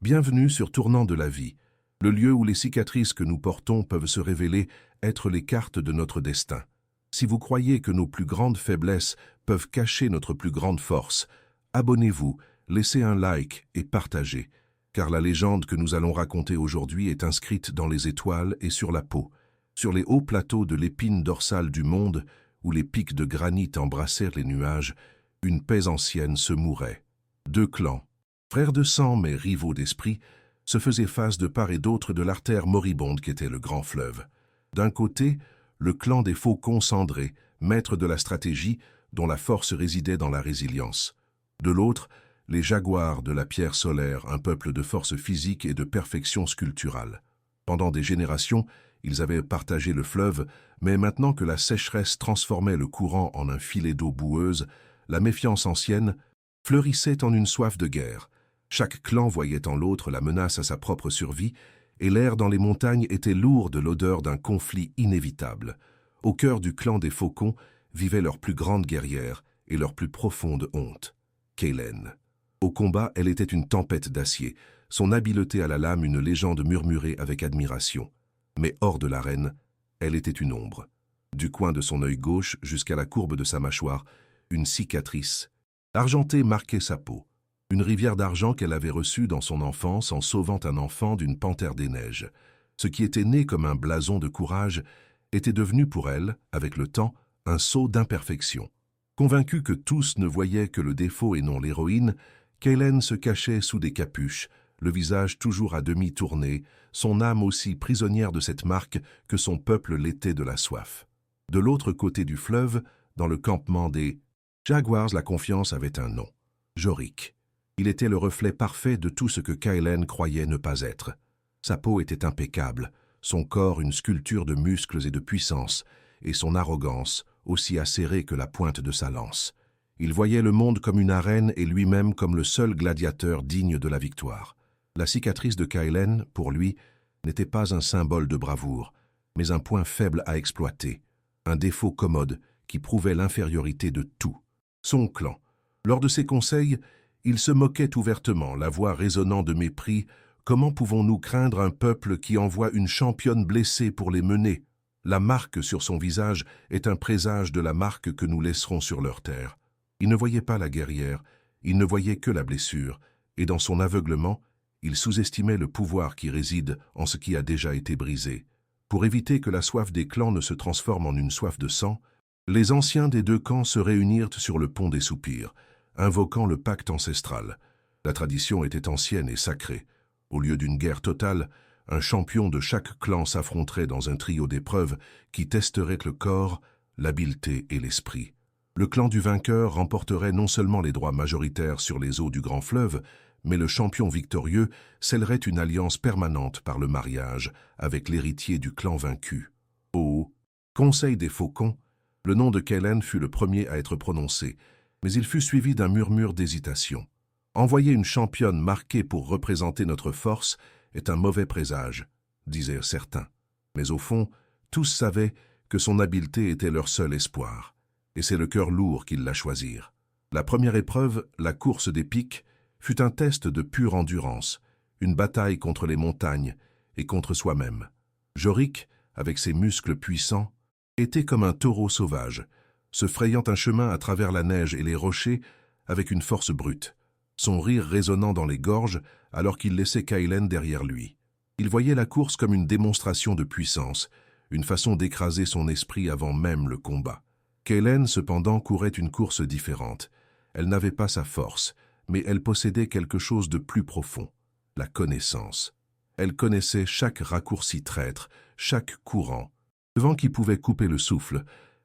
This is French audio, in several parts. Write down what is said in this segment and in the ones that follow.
Bienvenue sur Tournant de la vie, le lieu où les cicatrices que nous portons peuvent se révéler être les cartes de notre destin. Si vous croyez que nos plus grandes faiblesses peuvent cacher notre plus grande force, abonnez-vous, laissez un like et partagez, car la légende que nous allons raconter aujourd'hui est inscrite dans les étoiles et sur la peau, sur les hauts plateaux de l'épine dorsale du monde, où les pics de granit embrassèrent les nuages, une paix ancienne se mourait. Deux clans, frères de sang mais rivaux d'esprit, se faisaient face de part et d'autre de l'artère moribonde qu'était le grand fleuve. D'un côté, le clan des faucons cendrés, maîtres de la stratégie, dont la force résidait dans la résilience. De l'autre, les jaguars de la pierre solaire, un peuple de force physique et de perfection sculpturale. Pendant des générations, ils avaient partagé le fleuve, mais maintenant que la sécheresse transformait le courant en un filet d'eau boueuse, la méfiance ancienne fleurissait en une soif de guerre. Chaque clan voyait en l'autre la menace à sa propre survie, et l'air dans les montagnes était lourd de l'odeur d'un conflit inévitable. Au cœur du clan des faucons vivait leur plus grande guerrière et leur plus profonde honte, Kaylene. Au combat, elle était une tempête d'acier, son habileté à la lame une légende murmurée avec admiration. Mais hors de l'arène, elle était une ombre. Du coin de son œil gauche jusqu'à la courbe de sa mâchoire, une cicatrice argentée marquait sa peau. Une rivière d'argent qu'elle avait reçue dans son enfance en sauvant un enfant d'une panthère des neiges. Ce qui était né comme un blason de courage était devenu pour elle, avec le temps, un sceau d'imperfection. Convaincue que tous ne voyaient que le défaut et non l'héroïne, Kaylene se cachait sous des capuches, le visage toujours à demi tourné, son âme aussi prisonnière de cette marque que son peuple l'était de la soif. De l'autre côté du fleuve, dans le campement des Jaguars, la confiance avait un nom, Jorik. Il était le reflet parfait de tout ce que Kaylene croyait ne pas être. Sa peau était impeccable, son corps une sculpture de muscles et de puissance, et son arrogance aussi acérée que la pointe de sa lance. Il voyait le monde comme une arène et lui-même comme le seul gladiateur digne de la victoire. La cicatrice de Kaylene, pour lui, n'était pas un symbole de bravoure, mais un point faible à exploiter, un défaut commode qui prouvait l'infériorité de tout. Son clan. Lors de ses conseils, il se moquait ouvertement, la voix résonnant de mépris. Comment pouvons-nous craindre un peuple qui envoie une championne blessée pour les mener? La marque sur son visage est un présage de la marque que nous laisserons sur leur terre. Il ne voyait pas la guerrière, il ne voyait que la blessure, et dans son aveuglement, il sous-estimait le pouvoir qui réside en ce qui a déjà été brisé. Pour éviter que la soif des clans ne se transforme en une soif de sang, les anciens des deux camps se réunirent sur le pont des soupirs, invoquant le pacte ancestral. La tradition était ancienne et sacrée. Au lieu d'une guerre totale, un champion de chaque clan s'affronterait dans un trio d'épreuves qui testerait le corps, l'habileté et l'esprit. Le clan du vainqueur remporterait non seulement les droits majoritaires sur les eaux du grand fleuve, mais le champion victorieux scellerait une alliance permanente par le mariage avec l'héritier du clan vaincu. Au Conseil des Faucons, le nom de Kaylene fut le premier à être prononcé, mais il fut suivi d'un murmure d'hésitation. Envoyer une championne marquée pour représenter notre force est un mauvais présage, disaient certains. Mais au fond, tous savaient que son habileté était leur seul espoir, et c'est le cœur lourd qu'ils la choisirent. La première épreuve, la course des pics, fut un test de pure endurance, une bataille contre les montagnes et contre soi-même. Jorik, avec ses muscles puissants, était comme un taureau sauvage, se frayant un chemin à travers la neige et les rochers avec une force brute, son rire résonnant dans les gorges alors qu'il laissait Kaylene derrière lui. Il voyait la course comme une démonstration de puissance, une façon d'écraser son esprit avant même le combat. Kaylene, cependant, courait une course différente. Elle n'avait pas sa force, mais elle possédait quelque chose de plus profond, la connaissance. Elle connaissait chaque raccourci traître, chaque courant, le vent qui pouvait couper le souffle,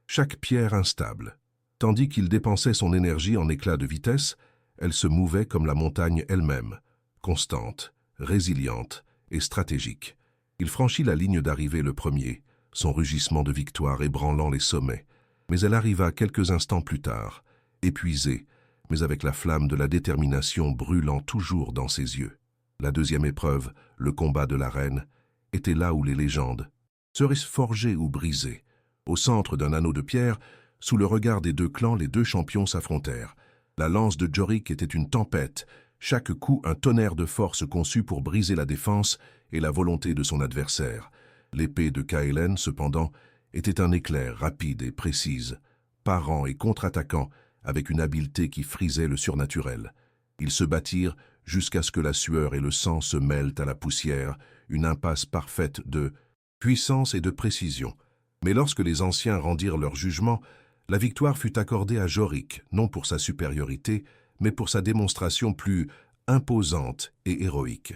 chaque pierre instable. Tandis qu'il dépensait son énergie en éclats de vitesse, elle se mouvait comme la montagne elle-même, constante, résiliente et stratégique. Il franchit la ligne d'arrivée le premier, son rugissement de victoire ébranlant les sommets. Mais elle arriva quelques instants plus tard, épuisée, mais avec la flamme de la détermination brûlant toujours dans ses yeux. La deuxième épreuve, le combat de l'arène, était là où les légendes seraient forgées ou brisées. Au centre d'un anneau de pierre, sous le regard des deux clans, les deux champions s'affrontèrent. La lance de Jorik était une tempête, chaque coup un tonnerre de force conçu pour briser la défense et la volonté de son adversaire. L'épée de Kaelen, cependant, était un éclair rapide et précise, parant et contre-attaquant avec une habileté qui frisait le surnaturel. Ils se battirent jusqu'à ce que la sueur et le sang se mêlent à la poussière, une impasse parfaite de puissance et de précision. Mais lorsque les anciens rendirent leur jugement, la victoire fut accordée à Jorik, non pour sa supériorité, mais pour sa démonstration plus imposante et héroïque.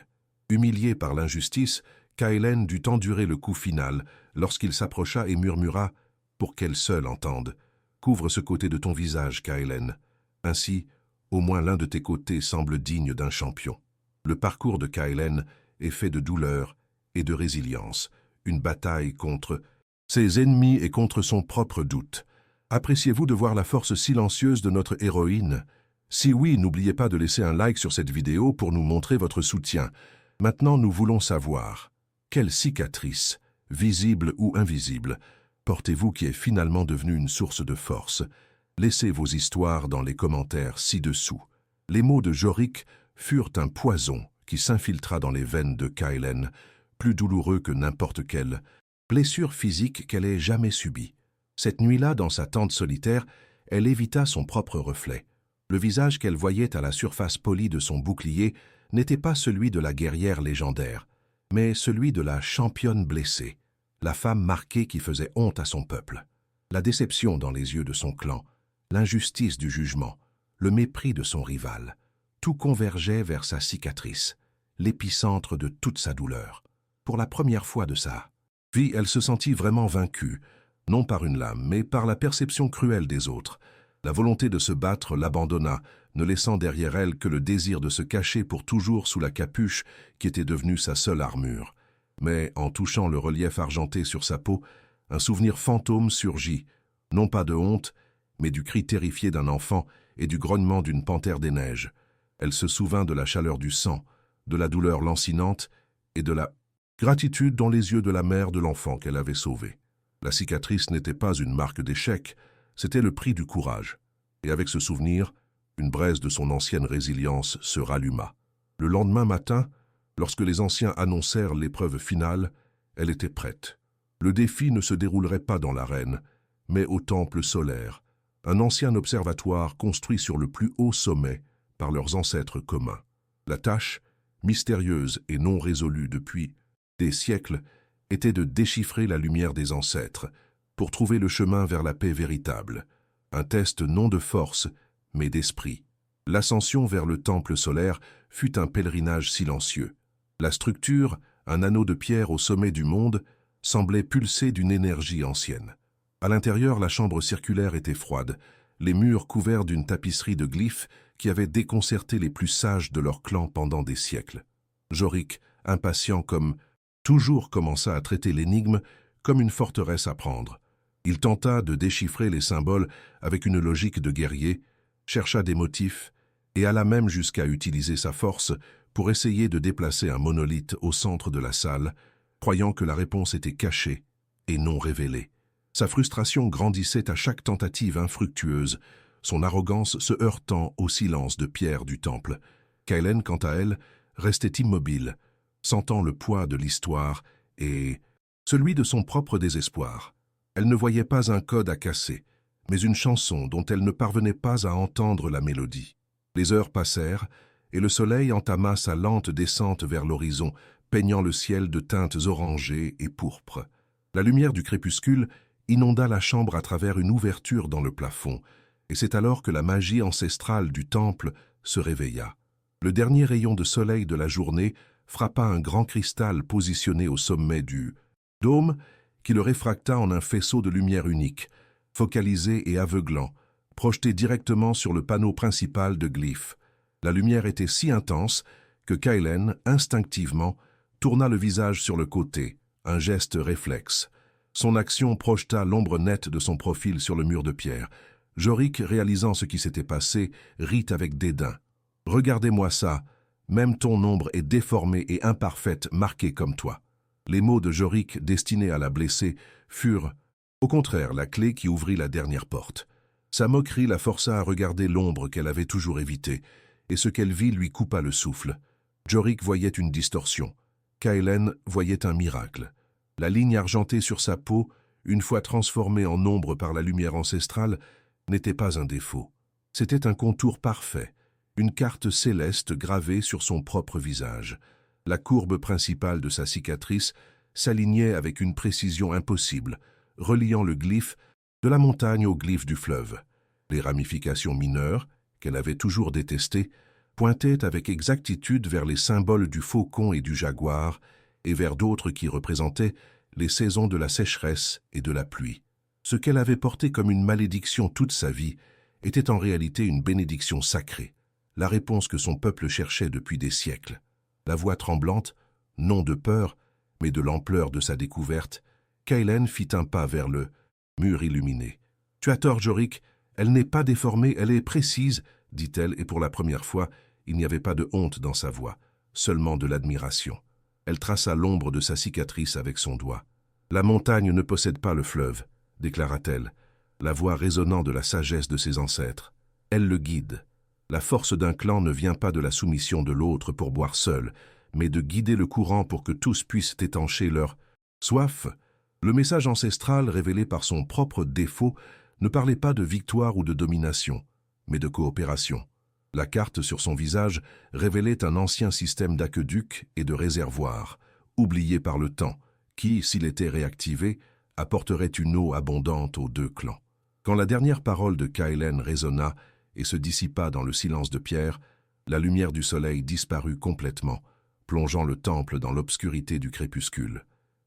Humilié par l'injustice, Kaelen dut endurer le coup final lorsqu'il s'approcha et murmura « Pour qu'elle seule entende. Couvre ce côté de ton visage, Kaelen. Ainsi, au moins l'un de tes côtés semble digne d'un champion. » Le parcours de Kaelen est fait de douleur et de résilience, une bataille contre ses ennemis et contre son propre doute. Appréciez-vous de voir la force silencieuse de notre héroïne? Si oui, n'oubliez pas de laisser un like sur cette vidéo pour nous montrer votre soutien. Maintenant, nous voulons savoir, quelle cicatrice, visible ou invisible, portez-vous qui est finalement devenue une source de force? Laissez vos histoires dans les commentaires ci-dessous. Les mots de Jorik furent un poison qui s'infiltra dans les veines de Kaelen, plus douloureux que n'importe quelle blessure physique qu'elle ait jamais subie. Cette nuit-là, dans sa tente solitaire, elle évita son propre reflet. Le visage qu'elle voyait à la surface polie de son bouclier n'était pas celui de la guerrière légendaire, mais celui de la championne blessée, la femme marquée qui faisait honte à son peuple. La déception dans les yeux de son clan, l'injustice du jugement, le mépris de son rival, tout convergeait vers sa cicatrice, l'épicentre de toute sa douleur. Pour la première fois de sa vie, elle se sentit vraiment vaincue, non par une lame, mais par la perception cruelle des autres. La volonté de se battre l'abandonna, ne laissant derrière elle que le désir de se cacher pour toujours sous la capuche qui était devenue sa seule armure. Mais en touchant le relief argenté sur sa peau, un souvenir fantôme surgit, non pas de honte, mais du cri terrifié d'un enfant et du grognement d'une panthère des neiges. Elle se souvint de la chaleur du sang, de la douleur lancinante et de la gratitude dans les yeux de la mère de l'enfant qu'elle avait sauvé. La cicatrice n'était pas une marque d'échec, c'était le prix du courage. Et avec ce souvenir, une braise de son ancienne résilience se ralluma. Le lendemain matin, lorsque les anciens annoncèrent l'épreuve finale, elle était prête. Le défi ne se déroulerait pas dans l'arène, mais au temple solaire, un ancien observatoire construit sur le plus haut sommet par leurs ancêtres communs. La tâche, mystérieuse et non résolue depuis des siècles, était de déchiffrer la lumière des ancêtres pour trouver le chemin vers la paix véritable. Un test non de force, mais d'esprit. L'ascension vers le temple solaire fut un pèlerinage silencieux. La structure, un anneau de pierre au sommet du monde, semblait pulser d'une énergie ancienne. À l'intérieur, la chambre circulaire était froide, les murs couverts d'une tapisserie de glyphes qui avaient déconcerté les plus sages de leur clan pendant des siècles. Jorik, impatient comme toujours, commença à traiter l'énigme comme une forteresse à prendre. Il tenta de déchiffrer les symboles avec une logique de guerrier, chercha des motifs et alla même jusqu'à utiliser sa force pour essayer de déplacer un monolithe au centre de la salle, croyant que la réponse était cachée et non révélée. Sa frustration grandissait à chaque tentative infructueuse, son arrogance se heurtant au silence de pierre du temple. Kaelen, quant à elle, restait immobile, sentant le poids de l'histoire et celui de son propre désespoir. Elle ne voyait pas un code à casser, mais une chanson dont elle ne parvenait pas à entendre la mélodie. Les heures passèrent, et le soleil entama sa lente descente vers l'horizon, peignant le ciel de teintes orangées et pourpres. La lumière du crépuscule inonda la chambre à travers une ouverture dans le plafond, et c'est alors que la magie ancestrale du temple se réveilla. Le dernier rayon de soleil de la journée frappa un grand cristal positionné au sommet du dôme qui le réfracta en un faisceau de lumière unique, focalisé et aveuglant, projeté directement sur le panneau principal de glyphes. La lumière était si intense que Kaelen, instinctivement, tourna le visage sur le côté, un geste réflexe. Son action projeta l'ombre nette de son profil sur le mur de pierre. Jorik, réalisant ce qui s'était passé, rit avec dédain. « Regardez-moi ça, même ton ombre est déformée et imparfaite, marquée comme toi. » Les mots de Jorik destinés à la blesser furent, au contraire, la clé qui ouvrit la dernière porte. Sa moquerie la força à regarder l'ombre qu'elle avait toujours évitée, et ce qu'elle vit lui coupa le souffle. Jorik voyait une distorsion. Kaelen voyait un miracle. La ligne argentée sur sa peau, une fois transformée en ombre par la lumière ancestrale, n'était pas un défaut. C'était un contour parfait, une carte céleste gravée sur son propre visage. La courbe principale de sa cicatrice s'alignait avec une précision impossible, reliant le glyphe de la montagne au glyphe du fleuve. Les ramifications mineures, qu'elle avait toujours détestées, pointaient avec exactitude vers les symboles du faucon et du jaguar, et vers d'autres qui représentaient les saisons de la sécheresse et de la pluie. Ce qu'elle avait porté comme une malédiction toute sa vie était en réalité une bénédiction sacrée, la réponse que son peuple cherchait depuis des siècles. La voix tremblante, non de peur, mais de l'ampleur de sa découverte, Kaelen fit un pas vers le mur illuminé. « Tu as tort, Jorik, elle n'est pas déformée, elle est précise, » dit-elle, et pour la première fois, il n'y avait pas de honte dans sa voix, seulement de l'admiration. Elle traça l'ombre de sa cicatrice avec son doigt. « La montagne ne possède pas le fleuve, » déclara-t-elle, la voix résonnant de la sagesse de ses ancêtres. Elle le guide. La force d'un clan ne vient pas de la soumission de l'autre pour boire seul, mais de guider le courant pour que tous puissent étancher leur soif. Le message ancestral révélé par son propre défaut ne parlait pas de victoire ou de domination, mais de coopération. La carte sur son visage révélait un ancien système d'aqueducs et de réservoirs, oublié par le temps, qui, s'il était réactivé, apporterait une eau abondante aux deux clans. Quand la dernière parole de Kaelen résonna et se dissipa dans le silence de pierre, la lumière du soleil disparut complètement, plongeant le temple dans l'obscurité du crépuscule.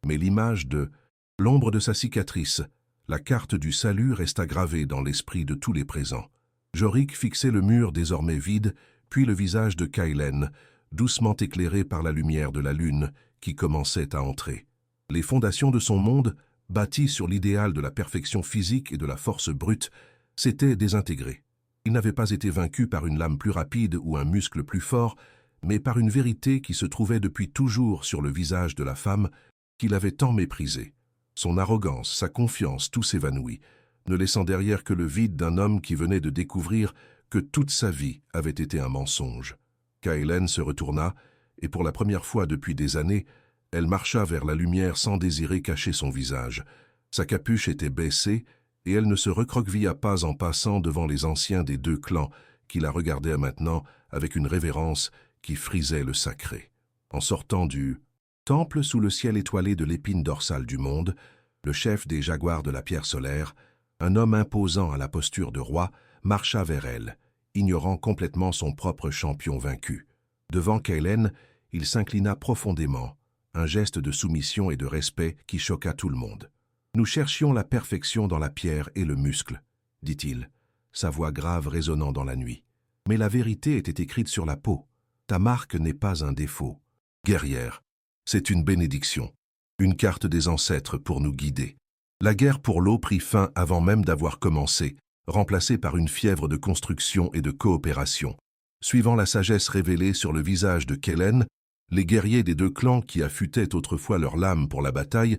Mais l'image de l'ombre de sa cicatrice, la carte du salut resta gravée dans l'esprit de tous les présents. Jorik fixait le mur désormais vide, puis le visage de Kaelen, doucement éclairé par la lumière de la lune qui commençait à entrer. Les fondations de son monde, bâties sur l'idéal de la perfection physique et de la force brute, s'étaient désintégrées. Il n'avait pas été vaincu par une lame plus rapide ou un muscle plus fort, mais par une vérité qui se trouvait depuis toujours sur le visage de la femme qu'il avait tant méprisée. Son arrogance, sa confiance, tout s'évanouit, ne laissant derrière que le vide d'un homme qui venait de découvrir que toute sa vie avait été un mensonge. Kaelen se retourna, et pour la première fois depuis des années, elle marcha vers la lumière sans désirer cacher son visage. Sa capuche était baissée, et elle ne se recroquevilla pas en passant devant les anciens des deux clans, qui la regardaient maintenant avec une révérence qui frisait le sacré. En sortant du temple sous le ciel étoilé de l'épine dorsale du monde, le chef des jaguars de la pierre solaire, un homme imposant à la posture de roi, marcha vers elle, ignorant complètement son propre champion vaincu. Devant Kaelen, il s'inclina profondément, un geste de soumission et de respect qui choqua tout le monde. « Nous cherchions la perfection dans la pierre et le muscle, » dit-il, sa voix grave résonnant dans la nuit. « Mais la vérité était écrite sur la peau. Ta marque n'est pas un défaut. Guerrière, c'est une bénédiction, une carte des ancêtres pour nous guider. » La guerre pour l'eau prit fin avant même d'avoir commencé, remplacée par une fièvre de construction et de coopération. Suivant la sagesse révélée sur le visage de Kaelen, les guerriers des deux clans qui affûtaient autrefois leurs lames pour la bataille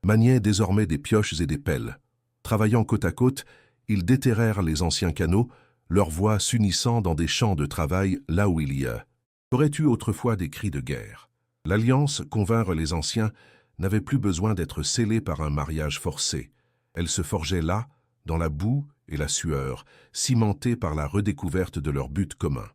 maniaient désormais des pioches et des pelles. Travaillant côte à côte, ils déterrèrent les anciens canaux, leurs voix s'unissant dans des champs de travail là où il y aurait eu autrefois des cris de guerre. L'alliance, convinrent les anciens, n'avait plus besoin d'être scellée par un mariage forcé. Elle se forgeait là, dans la boue et la sueur, cimentée par la redécouverte de leur but commun.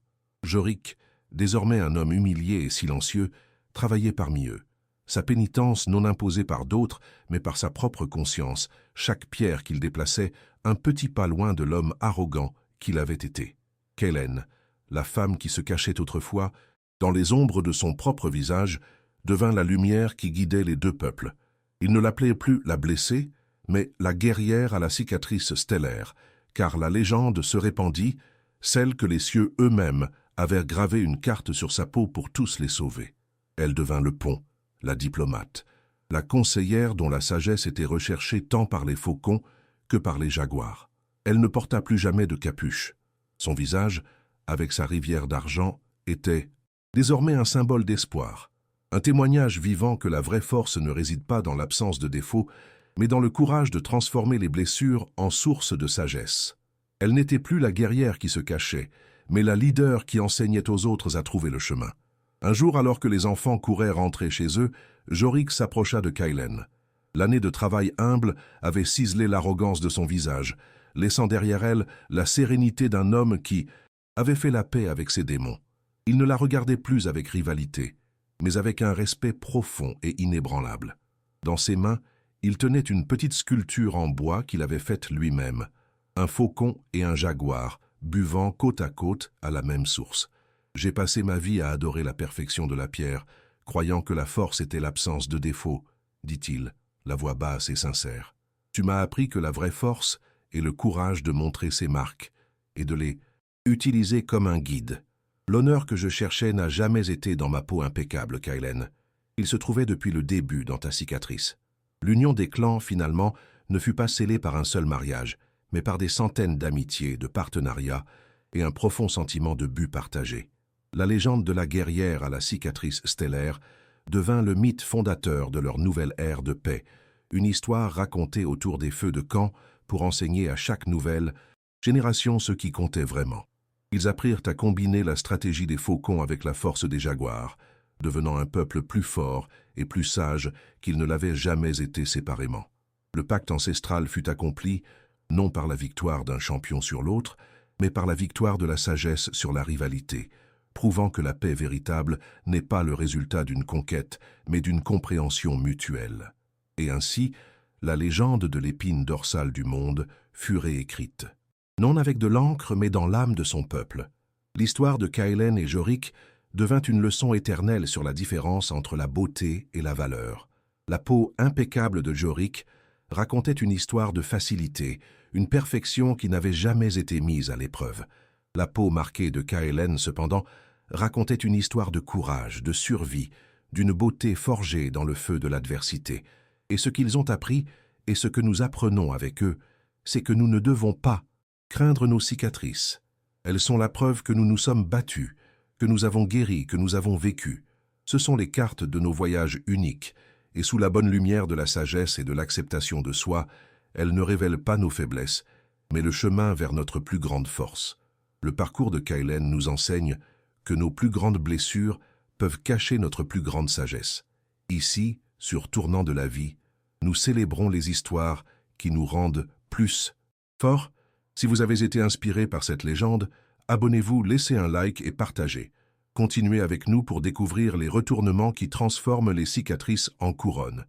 Jorik, désormais un homme humilié et silencieux, travaillait parmi eux. Sa pénitence non imposée par d'autres, mais par sa propre conscience, chaque pierre qu'il déplaçait, un petit pas loin de l'homme arrogant qu'il avait été. Kaelen, la femme qui se cachait autrefois, dans les ombres de son propre visage, devint la lumière qui guidait les deux peuples. Il ne l'appelait plus la blessée, mais la guerrière à la cicatrice stellaire, car la légende se répandit, celle que les cieux eux-mêmes avaient gravé une carte sur sa peau pour tous les sauver. Elle devint le pont, la diplomate, la conseillère dont la sagesse était recherchée tant par les faucons que par les jaguars. Elle ne porta plus jamais de capuche. Son visage, avec sa rivière d'argent, était désormais un symbole d'espoir. Un témoignage vivant que la vraie force ne réside pas dans l'absence de défauts, mais dans le courage de transformer les blessures en source de sagesse. Elle n'était plus la guerrière qui se cachait, mais la leader qui enseignait aux autres à trouver le chemin. Un jour, alors que les enfants couraient rentrer chez eux, Jorik s'approcha de Kailen. L'année de travail humble avait ciselé l'arrogance de son visage, laissant derrière elle la sérénité d'un homme qui avait fait la paix avec ses démons. Il ne la regardait plus avec rivalité, mais avec un respect profond et inébranlable. Dans ses mains, il tenait une petite sculpture en bois qu'il avait faite lui-même, un faucon et un jaguar, buvant côte à côte à la même source. J'ai passé ma vie à adorer la perfection de la pierre, croyant que la force était l'absence de défauts, dit-il, la voix basse et sincère. Tu m'as appris que la vraie force est le courage de montrer ses marques et de les utiliser comme un guide. L'honneur que je cherchais n'a jamais été dans ma peau impeccable, Kailen. Il se trouvait depuis le début dans ta cicatrice. L'union des clans, finalement, ne fut pas scellée par un seul mariage, mais par des centaines d'amitiés, de partenariats et un profond sentiment de but partagé. La légende de la guerrière à la cicatrice stellaire devint le mythe fondateur de leur nouvelle ère de paix, une histoire racontée autour des feux de camp pour enseigner à chaque nouvelle génération ce qui comptait vraiment. Ils apprirent à combiner la stratégie des faucons avec la force des jaguars, devenant un peuple plus fort et plus sage qu'ils ne l'avaient jamais été séparément. Le pacte ancestral fut accompli, non par la victoire d'un champion sur l'autre, mais par la victoire de la sagesse sur la rivalité, prouvant que la paix véritable n'est pas le résultat d'une conquête, mais d'une compréhension mutuelle. Et ainsi, la légende de l'épine dorsale du monde fut réécrite. Non avec de l'encre, mais dans l'âme de son peuple. L'histoire de Kailen et Jorik devint une leçon éternelle sur la différence entre la beauté et la valeur. La peau impeccable de Jorik racontait une histoire de facilité, une perfection qui n'avait jamais été mise à l'épreuve. La peau marquée de Kailen, cependant, racontait une histoire de courage, de survie, d'une beauté forgée dans le feu de l'adversité. Et ce qu'ils ont appris, et ce que nous apprenons avec eux, c'est que nous ne devons pas craindre nos cicatrices. Elles sont la preuve que nous nous sommes battus, que nous avons guéri, que nous avons vécu. Ce sont les cartes de nos voyages uniques, et sous la bonne lumière de la sagesse et de l'acceptation de soi, elles ne révèlent pas nos faiblesses, mais le chemin vers notre plus grande force. Le parcours de Kailen nous enseigne que nos plus grandes blessures peuvent cacher notre plus grande sagesse. Ici, sur Tournant de la vie, nous célébrons les histoires qui nous rendent plus forts. Si vous avez été inspiré par cette légende, abonnez-vous, laissez un like et partagez. Continuez avec nous pour découvrir les retournements qui transforment les cicatrices en couronnes.